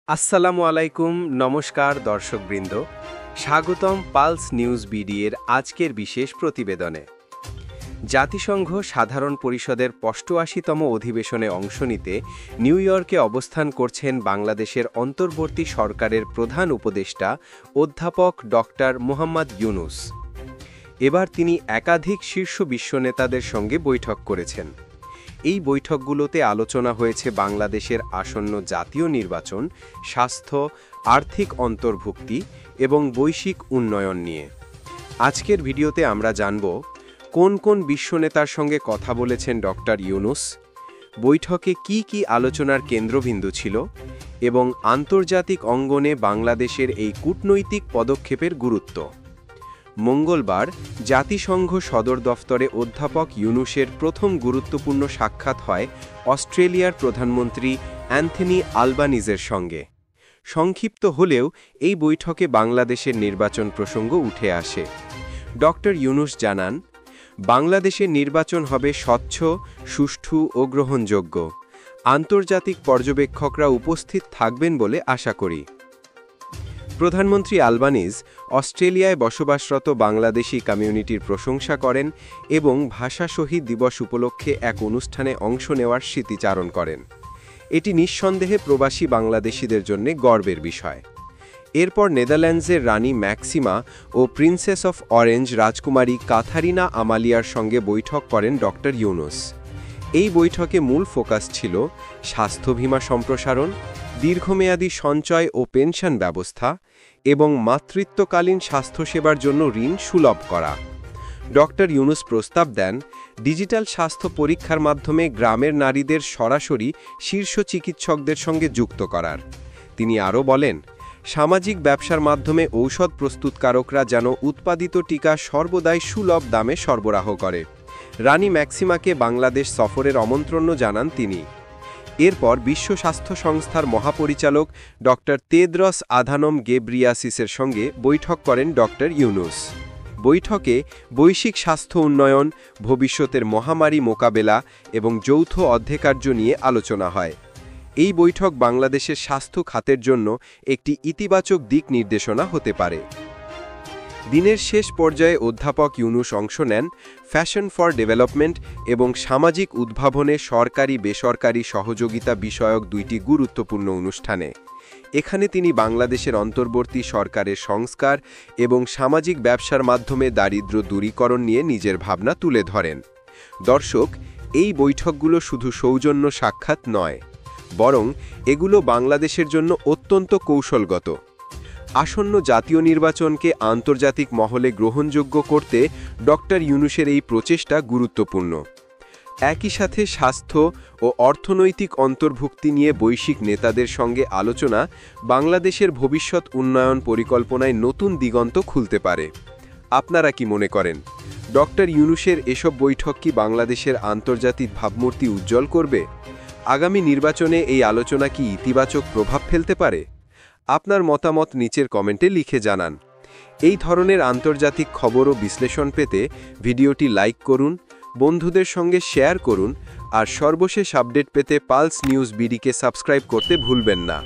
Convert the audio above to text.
আসসালামু আলাইকুম, নমস্কার দর্শকবৃন্দ। স্বাগতম পালস নিউজ বিডি এর আজকের বিশেষ প্রতিবেদনে। জাতিসংঘ সাধারণ পরিষদের ৮৫তম অধিবেশনে অংশ নিতে নিউ ইয়র্কে অবস্থান করছেন বাংলাদেশের অন্তর্বর্তী সরকারের প্রধান উপদেষ্টা অধ্যাপক ডক্টর মোহাম্মদ ইউনূস। এবার তিনি একাধিক শীর্ষ বিশ্ব নেতাদের সঙ্গে বৈঠক করেছেন। এই বৈঠকগুলোতে আলোচনা হয়েছে বাংলাদেশের আসন্ন জাতীয় নির্বাচন, স্বাস্থ্য, আর্থিক অন্তর্ভুক্তি এবং বৈশ্বিক উন্নয়ন নিয়ে। আজকের ভিডিওতে আমরা জানব কোন কোন বিশ্ব নেতার সঙ্গে কথা বলেছেন ডক্টর ইউনূস, বৈঠকে কি কি আলোচনার কেন্দ্রবিন্দু ছিল এবং আন্তর্জাতিক অঙ্গনে বাংলাদেশের এই কূটনৈতিক পদক্ষেপের গুরুত্ব। মঙ্গলবার জাতিসংঘ সদর দফতরে অধ্যাপক ইউনূসের প্রথম গুরুত্বপূর্ণ সাক্ষাৎ হয় অস্ট্রেলিয়ার প্রধানমন্ত্রী অ্যান্থনি আলবানিজের সঙ্গে। সংক্ষিপ্ত হলেও এই বৈঠকে বাংলাদেশের নির্বাচন প্রসঙ্গ উঠে আসে। ডক্টর ইউনূস জানান, বাংলাদেশের নির্বাচন হবে স্বচ্ছ, সুষ্ঠু ও গ্রহণযোগ্য। আন্তর্জাতিক পর্যবেক্ষকরা উপস্থিত থাকবেন বলে আশা করি। প্রধানমন্ত্রী আলবানিজ অস্ট্রেলিয়ায় বসবাসরত বাংলাদেশি কমিউনিটির প্রশংসা করেন এবং ভাষা শহীদ দিবস উপলক্ষে এক অনুষ্ঠানে অংশ নেওয়ার স্মৃতিচারণ করেন। এটি নিঃসন্দেহে প্রবাসী বাংলাদেশিদের জন্য গর্বের বিষয়। এরপর নেদারল্যান্ডসের রানী ম্যাক্সিমা ও প্রিন্সেস অফ অরেঞ্জ রাজকুমারী কাথারিনা আমালিয়ার সঙ্গে বৈঠক করেন ডক্টর ইউনূস। এই বৈঠকে মূল ফোকাস ছিল স্বাস্থ্য বীমা সম্প্রসারণ, দীর্ঘমেয়াদী সঞ্চয় ও পেনশন ব্যবস্থা এবং মাতৃত্বকালীন স্বাস্থ্যসেবার জন্য ঋণ সুলভ করা। ডক্টর ইউনূস প্রস্তাব দেন ডিজিটাল স্বাস্থ্য পরীক্ষার মাধ্যমে গ্রামের নারীদের সরাসরি শীর্ষ চিকিৎসকদের সঙ্গে যুক্ত করার। তিনি আরও বলেন, সামাজিক ব্যবসার মাধ্যমে ঔষধ প্রস্তুতকারকরা যেন উৎপাদিত টিকা সর্বদাই সুলভ দামে সরবরাহ করে। রানী ম্যাক্সিমাকে বাংলাদেশ সফরের আমন্ত্রণ জানান তিনি। এরপর বিশ্ব স্বাস্থ্য সংস্থার মহাপরিচালক ডক্টর তেদ্রস আধানম গেব্রিয়াসিসের সঙ্গে বৈঠক করেন ডক্টর ইউনূস। বৈঠকে বৈশ্বিক স্বাস্থ্য উন্নয়ন, ভবিষ্যতের মহামারী মোকাবেলা এবং যৌথ অধ্যকার্য নিয়ে আলোচনা হয়। এই বৈঠক বাংলাদেশের স্বাস্থ্য খাতের জন্য একটি ইতিবাচক দিক নির্দেশনা হতে পারে। দিনের শেষ পর্যায়ে অধ্যাপক ইউনূস অংশ নেন ফ্যাশন ফর ডেভেলপমেন্ট এবং সামাজিক উদ্ভাবনে সরকারি বেসরকারি সহযোগিতা বিষয়ক দুইটি গুরুত্বপূর্ণ অনুষ্ঠানে। এখানে তিনি বাংলাদেশের অন্তর্বর্তী সরকারের সংস্কার এবং সামাজিক ব্যবসার মাধ্যমে দারিদ্র্য দূরীকরণ নিয়ে নিজের ভাবনা তুলে ধরেন। দর্শক, এই বৈঠকগুলো শুধু সৌজন্য সাক্ষাৎ নয়, বরং এগুলো বাংলাদেশের জন্য অত্যন্ত কৌশলগত। আসন্ন জাতীয় নির্বাচনকে আন্তর্জাতিক মহলে গ্রহণযোগ্য করতে ডক্টর ইউনূসের এই প্রচেষ্টা গুরুত্বপূর্ণ। একই সাথে স্বাস্থ্য ও অর্থনৈতিক অন্তর্ভুক্তি নিয়ে বৈশ্বিক নেতাদের সঙ্গে আলোচনা বাংলাদেশের ভবিষ্যৎ উন্নয়ন পরিকল্পনায় নতুন দিগন্ত খুলতে পারে। আপনারা কি মনে করেন, ডক্টর ইউনূসের এসব বৈঠক কি বাংলাদেশের আন্তর্জাতিক ভাবমূর্তি উজ্জ্বল করবে? আগামী নির্বাচনে এই আলোচনা কি ইতিবাচক প্রভাব ফেলতে পারে? আপনার মতামত নিচের কমেন্টে লিখে জানান। এই ধরনের আন্তর্জাতিক খবর ও বিশ্লেষণ পেতে ভিডিওটি লাইক করুন, বন্ধুদের সঙ্গে শেয়ার করুন আর সর্বশেষ আপডেট পেতে পালস নিউজ বিডিকে সাবস্ক্রাইব করতে ভুলবেন না।